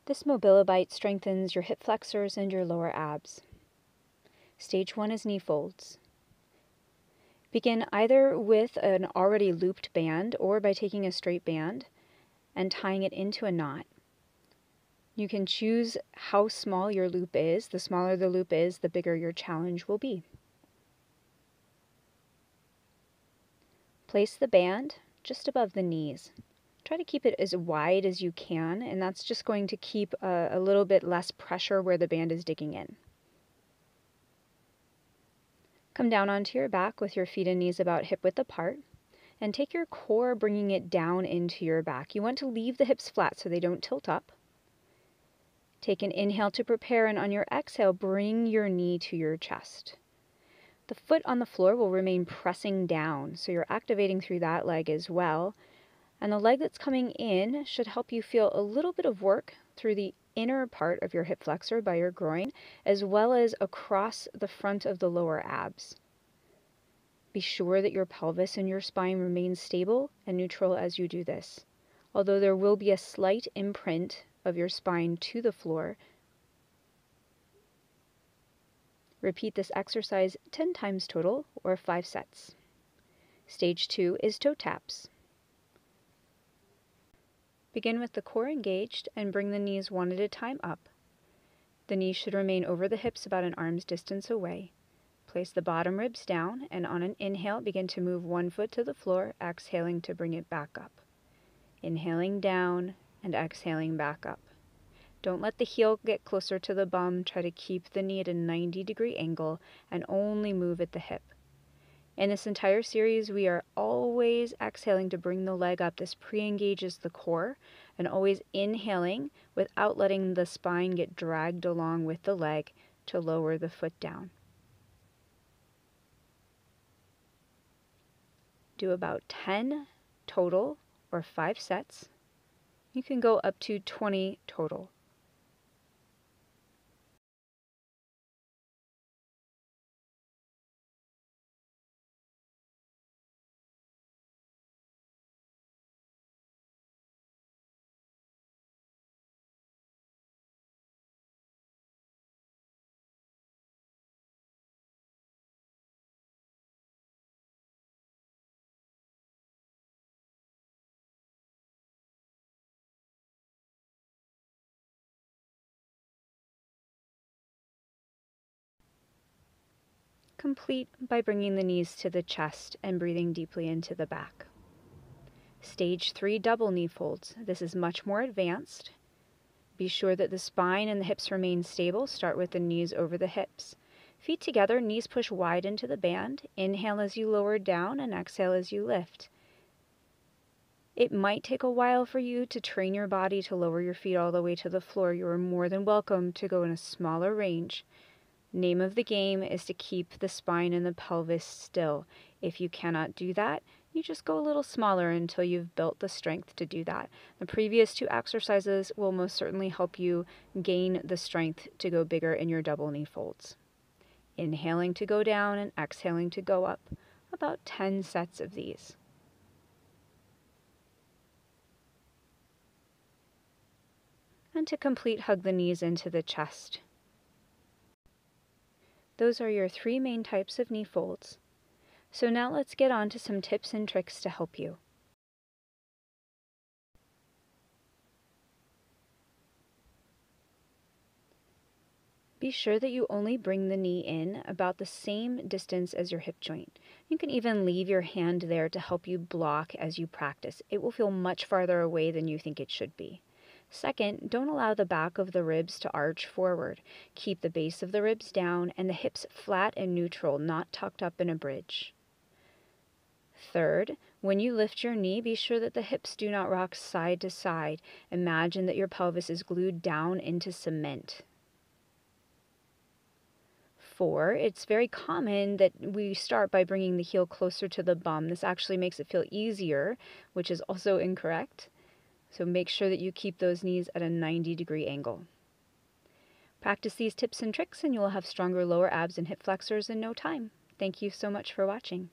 This Mobilibite strengthens your hip flexors and your lower abs. Stage 1 is knee folds. Begin either with an already looped band or by taking a straight band and tying it into a knot. You can choose how small your loop is. The smaller the loop is, the bigger your challenge will be. Place the band just above the knees. Try to keep it as wide as you can, and that's just going to keep a little bit less pressure where the band is digging in. Come down onto your back with your feet and knees about hip width apart, and take your core bringing it down into your back. You want to leave the hips flat so they don't tilt up. Take an inhale to prepare, and on your exhale, bring your knee to your chest. The foot on the floor will remain pressing down, so you're activating through that leg as well. And the leg that's coming in should help you feel a little bit of work through the inner part of your hip flexor by your groin, as well as across the front of the lower abs. Be sure that your pelvis and your spine remain stable and neutral as you do this. Although there will be a slight imprint of your spine to the floor, repeat this exercise 10 times total, or 5 sets. Stage 2 is toe taps. Begin with the core engaged and bring the knees one at a time up. The knees should remain over the hips about an arm's distance away. Place the bottom ribs down, and on an inhale, begin to move one foot to the floor, exhaling to bring it back up. Inhaling down and exhaling back up. Don't let the heel get closer to the bum. Try to keep the knee at a 90-degree angle and only move at the hip. In this entire series, we are always exhaling to bring the leg up. This pre-engages the core, and always inhaling without letting the spine get dragged along with the leg to lower the foot down. Do about 10 total, or 5 sets. You can go up to 20 total. Complete by bringing the knees to the chest and breathing deeply into the back. Stage 3 double knee folds. This is much more advanced. Be sure that the spine and the hips remain stable. Start with the knees over the hips. Feet together, knees push wide into the band. Inhale as you lower down and exhale as you lift. It might take a while for you to train your body to lower your feet all the way to the floor. You are more than welcome to go in a smaller range. Name of the game is to keep the spine and the pelvis still. If you cannot do that, you just go a little smaller until you've built the strength to do that. The previous 2 exercises will most certainly help you gain the strength to go bigger in your double knee folds. Inhaling to go down and exhaling to go up. About 10 sets of these. And to complete, hug the knees into the chest. Those are your 3 main types of knee folds. So now let's get on to some tips and tricks to help you. Be sure that you only bring the knee in about the same distance as your hip joint. You can even leave your hand there to help you block as you practice. It will feel much farther away than you think it should be. Second, don't allow the back of the ribs to arch forward. Keep the base of the ribs down and the hips flat and neutral, not tucked up in a bridge. Third, when you lift your knee, be sure that the hips do not rock side to side. Imagine that your pelvis is glued down into cement. 4, it's very common that we start by bringing the heel closer to the bum. This actually makes it feel easier, which is also incorrect. So make sure that you keep those knees at a 90-degree angle. Practice these tips and tricks and you will have stronger lower abs and hip flexors in no time. Thank you so much for watching.